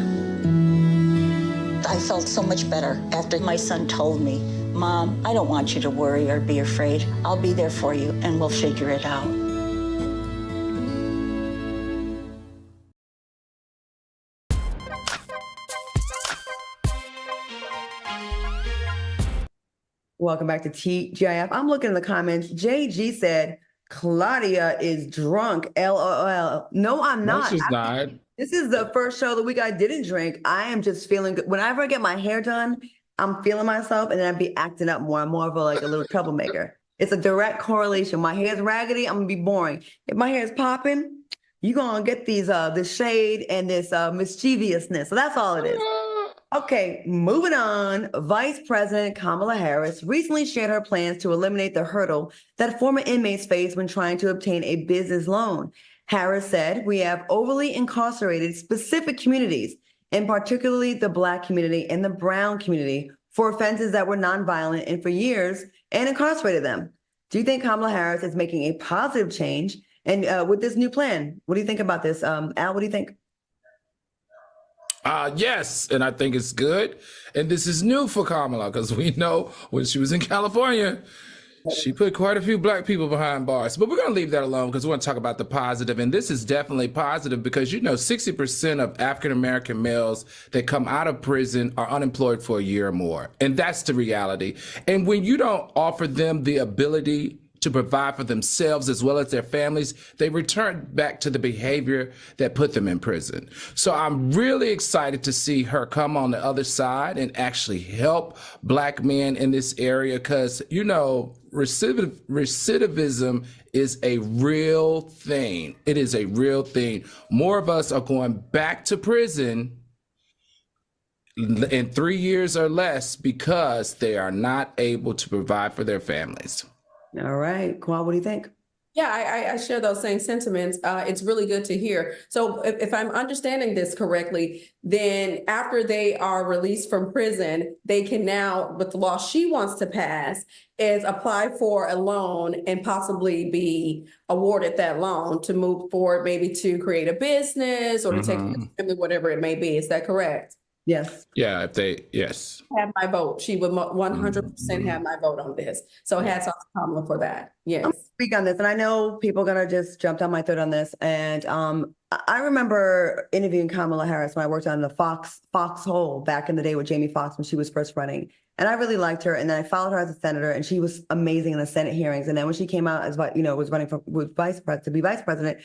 I felt so much better after my son told me, Mom, I don't want you to worry or be afraid. I'll be there for you, and we'll figure it out. Welcome back to TGIF. I'm looking in the comments. JG said, Claudia is drunk, LOL. No, I'm not. No, she's not. This is the first show of the week I didn't drink. I am just feeling good. Whenever I get my hair done, I'm feeling myself, and then I'd be acting up more. I'm more of a little troublemaker. It's a direct correlation. My hair's raggedy, I'm gonna be boring. If my hair is popping, you're gonna get this shade and this mischievousness. So that's all it is. Okay, moving on. Vice President Kamala Harris recently shared her plans to eliminate the hurdle that former inmates face when trying to obtain a business loan. Harris said, we have overly incarcerated specific communities, and particularly the Black community and the brown community, for offenses that were nonviolent and for years, and incarcerated them. Do you think Kamala Harris is making a positive change? And with this new plan, what do you think about this? Al, what do you think? Yes, and I think it's good. And this is new for Kamala, because we know when she was in California, she put quite a few Black people behind bars. But we're going to leave that alone because we want to talk about the positive. And this is definitely positive because, 60% of African-American males that come out of prison are unemployed for a year or more. And that's the reality. And when you don't offer them the ability to provide for themselves as well as their families, they return back to the behavior that put them in prison. So I'm really excited to see her come on the other side and actually help Black men in this area because, recidivism is a real thing. It is a real thing. More of us are going back to prison in 3 years or less because they are not able to provide for their families. All right. Kwa, what do you think? Yeah, I share those same sentiments. It's really good to hear. So if I'm understanding this correctly, then after they are released from prison, they can now, with the law she wants to pass, is apply for a loan and possibly be awarded that loan to move forward, maybe to create a business or to take care of family, whatever it may be. Is that correct? Yes. Yeah, yes. Have my vote. She would 100% have my vote on this. So hats off to Kamala for that. Yes. Speak on this, and I know people are gonna just jump down my throat on this. And I remember interviewing Kamala Harris when I worked on the Foxhole back in the day with Jamie Foxx when she was first running, and I really liked her. And then I followed her as a senator, and she was amazing in the Senate hearings. And then when she came out as was running to be vice president,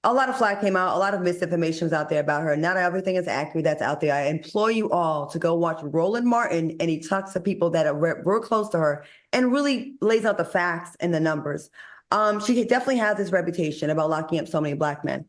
a lot of flack came out, a lot of misinformation was out there about her. Not everything is accurate that's out there. I implore you all to go watch Roland Martin, and he talks to people that are real close to her and really lays out the facts and the numbers. She definitely has this reputation about locking up so many Black men.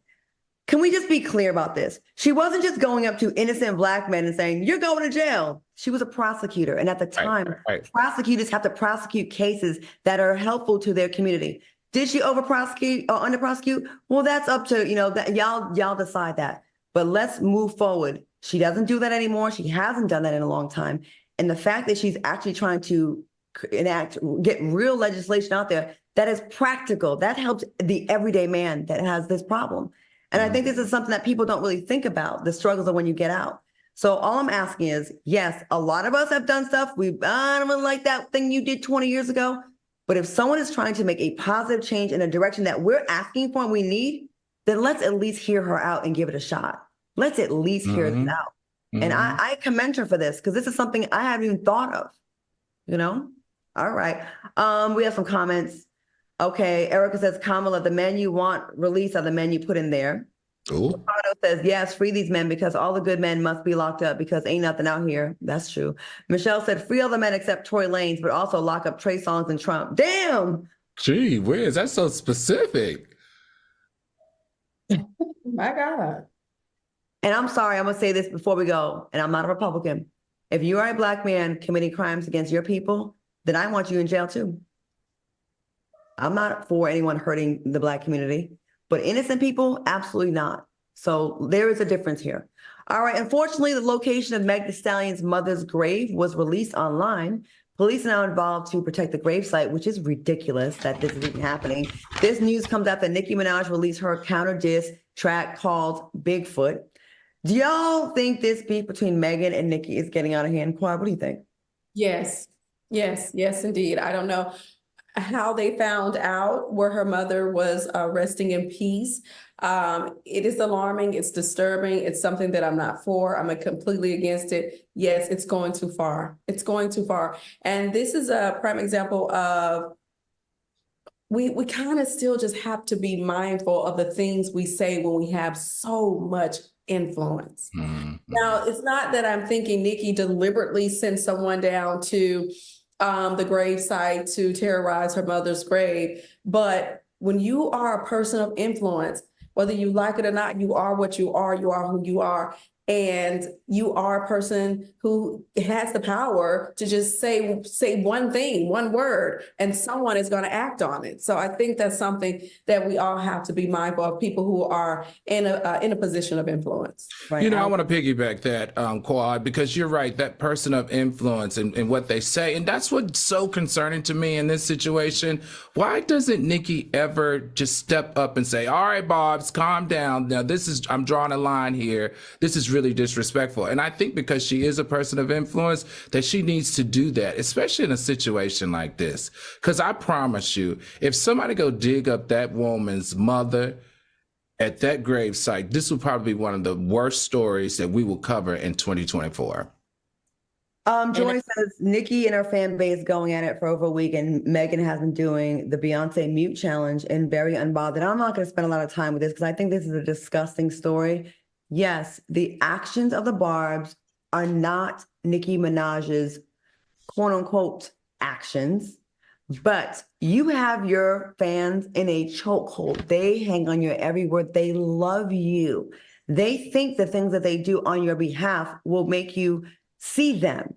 Can we just be clear about this? She wasn't just going up to innocent Black men and saying, you're going to jail. She was a prosecutor. And at the time, prosecutors have to prosecute cases that are helpful to their community. Did she over prosecute or under prosecute? Well, that's up to, y'all decide that. But let's move forward. She doesn't do that anymore. She hasn't done that in a long time. And the fact that she's actually trying to get real legislation out there that is practical, that helps the everyday man that has this problem. And I think this is something that people don't really think about, the struggles of when you get out. So all I'm asking is, yes, a lot of us have done stuff. I don't really like that thing you did 20 years ago. But if someone is trying to make a positive change in a direction that we're asking for and we need, then let's at least hear her out and give it a shot. Let's at least hear this out. And I commend her for this, because this is something I haven't even thought of, All right. We have some comments. Okay. Erica says, Kamala, the men you want released are the men you put in there. Ricardo says, yes, free these men because all the good men must be locked up because ain't nothing out here. That's true. Michelle said, free all the men except Tory Lanez, but also lock up Trey Songz and Trump. Damn. Gee whiz, that's so specific. My God. And I'm sorry, I'm going to say this before we go, and I'm not a Republican. If you are a Black man committing crimes against your people, then I want you in jail too. I'm not for anyone hurting the Black community. But innocent people, absolutely not. So there is a difference here. All right. Unfortunately, the location of Meg Thee Stallion's mother's grave was released online. Police are now involved to protect the gravesite, which is ridiculous that this is even happening. This news comes after Nicki Minaj released her counter diss track called Bigfoot. Do y'all think this beef between Megan and Nicki is getting out of hand? Quad, what do you think? Yes, indeed. I don't know how they found out where her mother was resting in peace. It is alarming. It's disturbing. It's something that I'm not for. I'm completely against it. Yes, it's going too far. It's going too far. And this is a prime example of we kind of still just have to be mindful of the things we say when we have so much influence. Now, it's not that I'm thinking Nicki deliberately sent someone down to the gravesite to terrorize her mother's grave. But when you are a person of influence, whether you like it or not, you are what you are who you are. And you are a person who has the power to just say one thing, one word, and someone is going to act on it. So I think that's something that we all have to be mindful of, people who are in a position of influence. Right. I want to piggyback that, Quad, because you're right, that person of influence and what they say. And that's what's so concerning to me in this situation. Why doesn't Nicki ever just step up and say, all right, Bobs, calm down. Now, I'm drawing a line here. This is really disrespectful. And I think because she is a person of influence that she needs to do that, especially in a situation like this. Because I promise you, if somebody go dig up that woman's mother at that gravesite, this will probably be one of the worst stories that we will cover in 2024. Joy says Nicki and her fan base going at it for over a week, and Megan has been doing the Beyonce mute challenge and very unbothered. I'm not going to spend a lot of time with this because I think this is a disgusting story. Yes, the actions of the Barbs are not Nicki Minaj's quote unquote actions, but you have your fans in a chokehold. They hang on your every word. They love you. They think the things that they do on your behalf will make you see them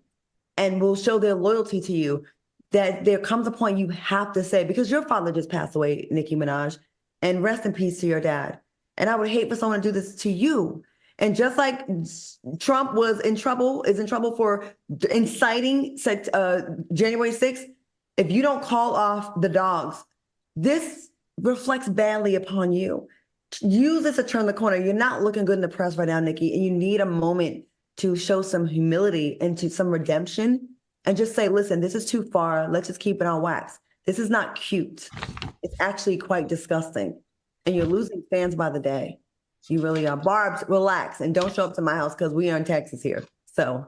and will show their loyalty to you. that there comes a point you have to say, because your father just passed away, Nicki Minaj, and rest in peace to your dad. And I would hate for someone to do this to you. And just like Trump is in trouble for inciting January 6th, if you don't call off the dogs, this reflects badly upon you. Use this to turn the corner. You're not looking good in the press right now, Nicki, and you need a moment to show some humility and to some redemption and just say, listen, this is too far. Let's just keep it on wax. This is not cute. It's actually quite disgusting. And you're losing fans by the day. You really are. Barbs, relax and don't show up to my house because we are in Texas here. So,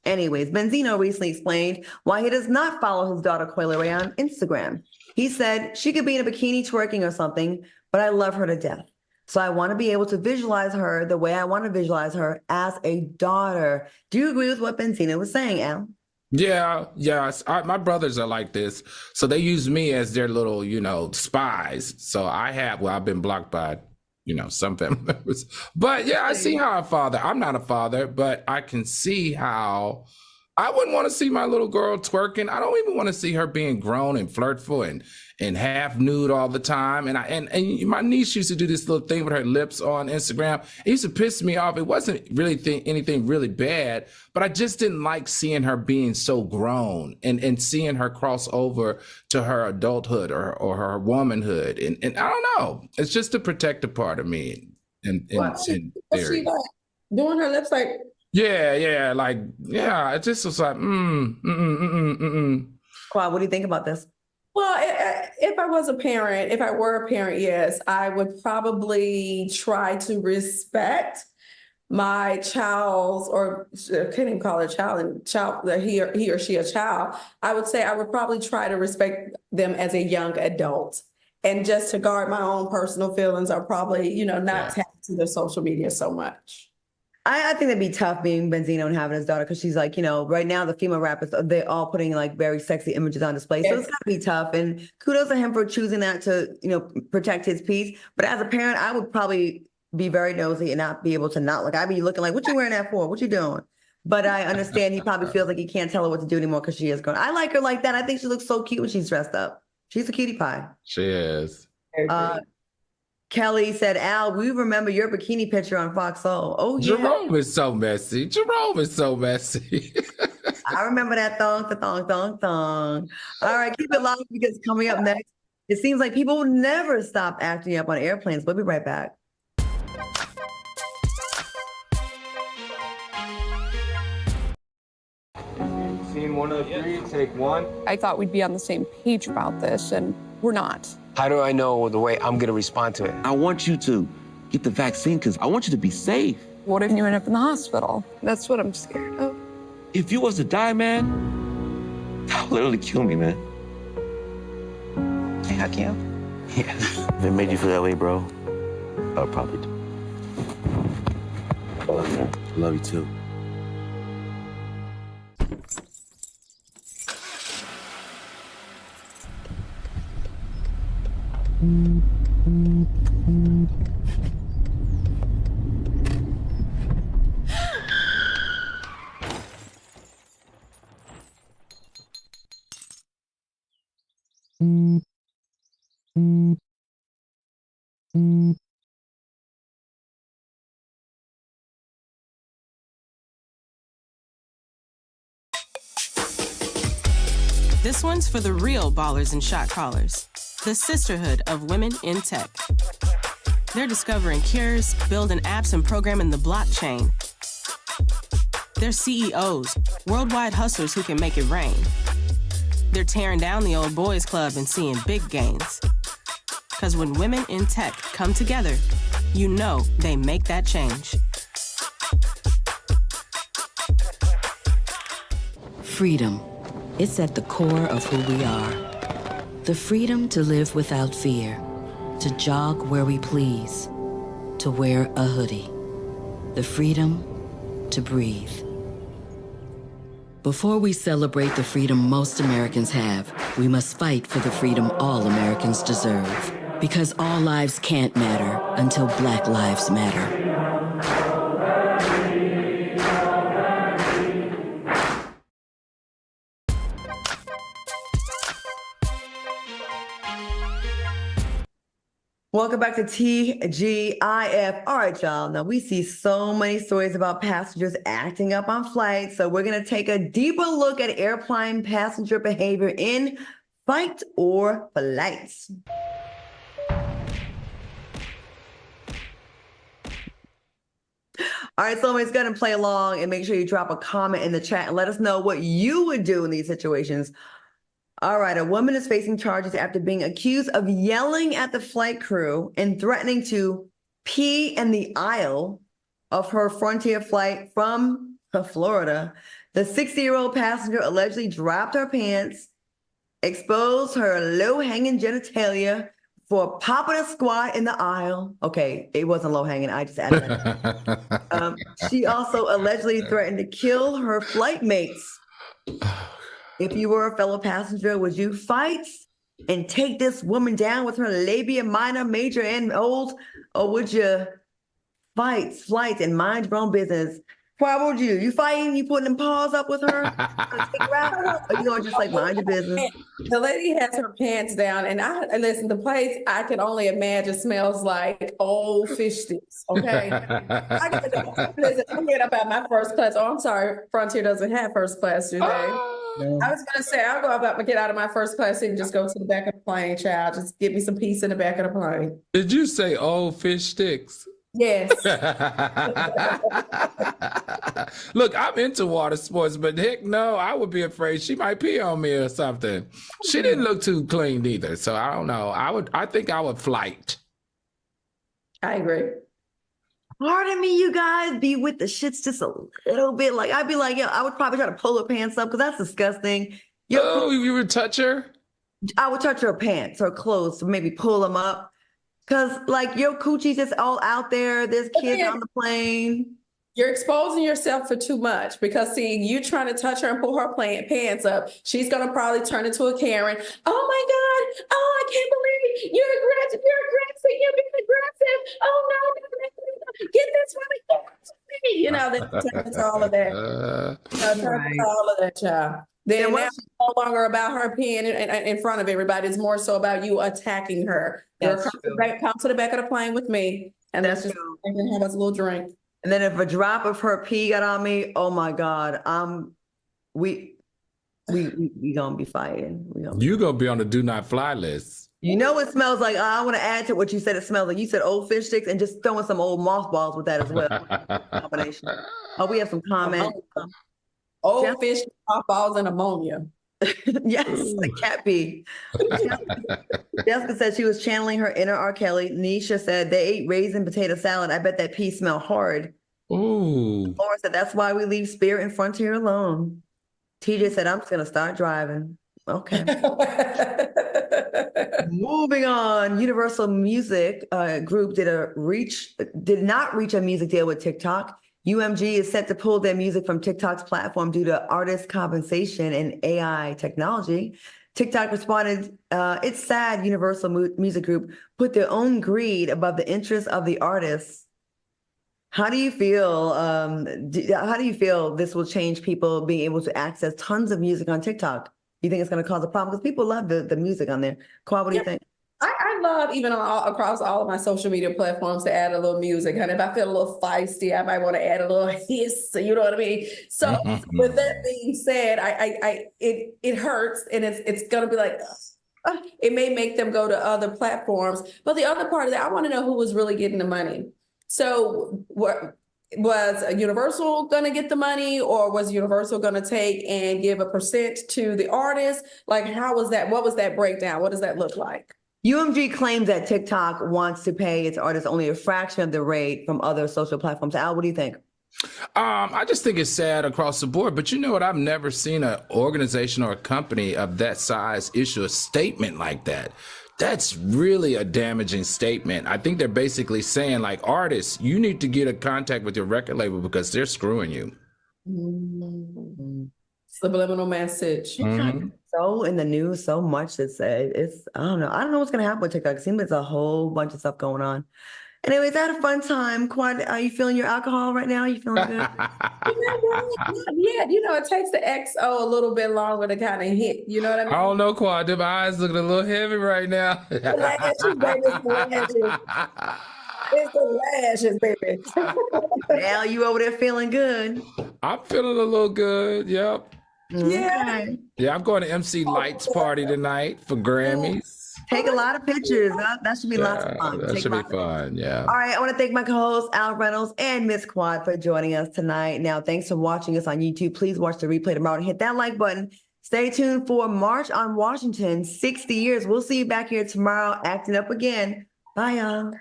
anyways, Benzino recently explained why he does not follow his daughter Coi Leray on Instagram. He said, she could be in a bikini twerking or something, but I love her to death. So I want to be able to visualize her the way I want to visualize her as a daughter. Do you agree with what Benzino was saying, Al? Yeah. My brothers are like this. So they use me as their little, spies. So I've been blocked by, some family members. But yeah, I see how a father, I'm not a father, but I can see how I wouldn't want to see my little girl twerking. I don't even want to see her being grown and flirtful and half nude all the time. And my niece used to do this little thing with her lips on Instagram. It used to piss me off. It wasn't really anything really bad, but I just didn't like seeing her being so grown and seeing her cross over to her adulthood or her womanhood. And I don't know. It's just to protect a part of me. What's she like? Doing her lips like? Yeah. It just was like, Quad, what do you think about this? Well, if I were a parent, yes, I would probably try to respect my child's, or I can't even call it child, that he or she a child. I would say I would probably try to respect them as a young adult. And just to guard my own personal feelings, or probably, not tap to their social media so much. I think that'd be tough being Benzino and having his daughter, because she's like, right now the female rappers, they're all putting like very sexy images on display. So it's gotta be tough. And kudos to him for choosing that to, protect his peace. But as a parent, I would probably be very nosy and not be able to not look. I'd be looking like, what you wearing that for? What you doing? But I understand he probably feels like he can't tell her what to do anymore because she is grown. I like her like that. I think she looks so cute when she's dressed up. She's a cutie pie. She is. Kelly said, Al, we remember your bikini picture on Fox Soul. Oh, yeah. Jerome is so messy. I remember that thong. All right, keep it locked because coming up next, it seems like people will never stop acting up on airplanes. We'll be right back. Scene 1 of 3, take 1. I thought we'd be on the same page about this, and we're not. How do I know the way I'm gonna respond to it? I want you to get the vaccine because I want you to be safe. What if you end up in the hospital? That's what I'm scared of. If you was to die, man, that would literally kill me, man. I hug you. Yeah. If it made you feel that way, bro, I would probably do. I love you, man. I love you too. This one's for the real ballers and shot callers, the sisterhood of women in tech. They're discovering cures, building apps, and programming the blockchain. They're CEOs, worldwide hustlers who can make it rain. They're tearing down the old boys club and seeing big gains. Because when women in tech come together, you know they make that change. Freedom. It's at the core of who we are. The freedom to live without fear, to jog where we please, to wear a hoodie. The freedom to breathe. Before we celebrate the freedom most Americans have, we must fight for the freedom all Americans deserve. Because all lives can't matter until Black lives matter. Welcome back to TGIF. All right, y'all. Now we see so many stories about passengers acting up on flights. So we're going to take a deeper look at airplane passenger behavior in fight or flights. All right, so it's going to play along and make sure you drop a comment in the chat and let us know what you would do in these situations. All right, a woman is facing charges after being accused of yelling at the flight crew and threatening to pee in the aisle of her Frontier flight from Florida. The 60-year-old passenger allegedly dropped her pants, exposed her low-hanging genitalia for popping a squat in the aisle. Okay, it wasn't low-hanging. I just added that. She also allegedly threatened to kill her flight mates. If you were a fellow passenger, would you fight and take this woman down with her labia minor, major, and old? Or would you fight, flight, and mind your own business? What would you do? You fighting? You putting them paws up with her? Take her out? Or you gonna just like mind your business? The lady has her pants down, and listen, the place I can only imagine smells like old fish sticks. Okay, I get up at my first class. Oh, I'm sorry, Frontier doesn't have first class today. I was gonna say I'll go about to get out of my first class seat and just go to the back of the plane, child. Just get me some peace in the back of the plane. Did you say old fish sticks? Yes. Look, I'm into water sports, but heck no, I would be afraid she might pee on me or something. She didn't look too clean either, so I don't know. I think I would flight. I agree. Pardon me, you guys, be with the shits just a little bit. Like I'd be like, yeah, I would probably try to pull her pants up because that's disgusting. You would touch her? I would touch her pants, her clothes, to maybe pull them up. Because like your coochie's just all out there. There's kids on the plane. You're exposing yourself for too much because see, you trying to touch her and pull her pants up. She's going to probably turn into a Karen. Oh my God. Oh, I can't believe you're aggressive. You're being aggressive. Oh no. Get this from me. You know, that's all of that. All of that, child. Then now it's no longer about her peeing in front of everybody. It's more so about you attacking her. Come to the back of the plane with me, and let's just have us a little drink. And then if a drop of her pee got on me, oh my God, we gonna be fighting. You gonna be on the do not fly list. You know it smells like. I want to add to what you said. It smells like you said old fish sticks, and just throwing some old mothballs with that as well. Combination. Oh, we have some comments. Old fish, mothballs, and ammonia. Yes, the cat pee. Jessica said she was channeling her inner R. Kelly. Nisha said they ate raisin potato salad. I bet that pee smelled hard. Ooh. Laura said that's why we leave Spirit and Frontier alone. TJ said I'm just gonna start driving. Okay. Moving on. Universal Music Group did not reach a music deal with TikTok. UMG is set to pull their music from TikTok's platform due to artist compensation and AI technology. TikTok responded, it's sad Universal Music Group put their own greed above the interests of the artists. How do you feel? How do you feel this will change people being able to access tons of music on TikTok? You think it's going to cause a problem? Because people love the music on there. Kwa, what do you think? I love even across all of my social media platforms to add a little music. And if I feel a little feisty, I might want to add a little hiss. You know what I mean? So with that being said, it hurts, and it's gonna be like it may make them go to other platforms. But the other part of that, I want to know who was really getting the money. So was Universal going to get the money, or was Universal going to take and give a percent to the artist? Like, how was that? What was that breakdown? What does that look like? UMG claims that TikTok wants to pay its artists only a fraction of the rate from other social platforms. Al, what do you think? I just think it's sad across the board. But you know what? I've never seen an organization or a company of that size issue a statement like that. That's really a damaging statement. I think they're basically saying, like, artists, you need to get in contact with your record label because they're screwing you. Subliminal message. So in the news, so much that said it's I don't know what's gonna happen with TikTok. It seems like there's a whole bunch of stuff going on. Anyway, is that a fun time? Quad, are you feeling your alcohol right now? Are you feeling good? Yeah, it takes the XO a little bit longer to kind of hit. You know what I mean? I don't know, Quad. My eyes looking a little heavy right now. The lashes, baby, it's the lashes. It's the lashes, baby. Now you over there feeling good. I'm feeling a little good. Yep. Yeah. Yeah, I'm going to MC Light's party tonight for Grammys. Take a lot of pictures. That should be lots of fun. That should be fun. Yeah. All right. I want to thank my co-hosts, Al Reynolds and Miss Quad, for joining us tonight. Now, thanks for watching us on YouTube. Please watch the replay tomorrow and hit that like button. Stay tuned for March on Washington, 60 years. We'll see you back here tomorrow acting up again. Bye, y'all.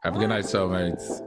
Have a good night, soulmates.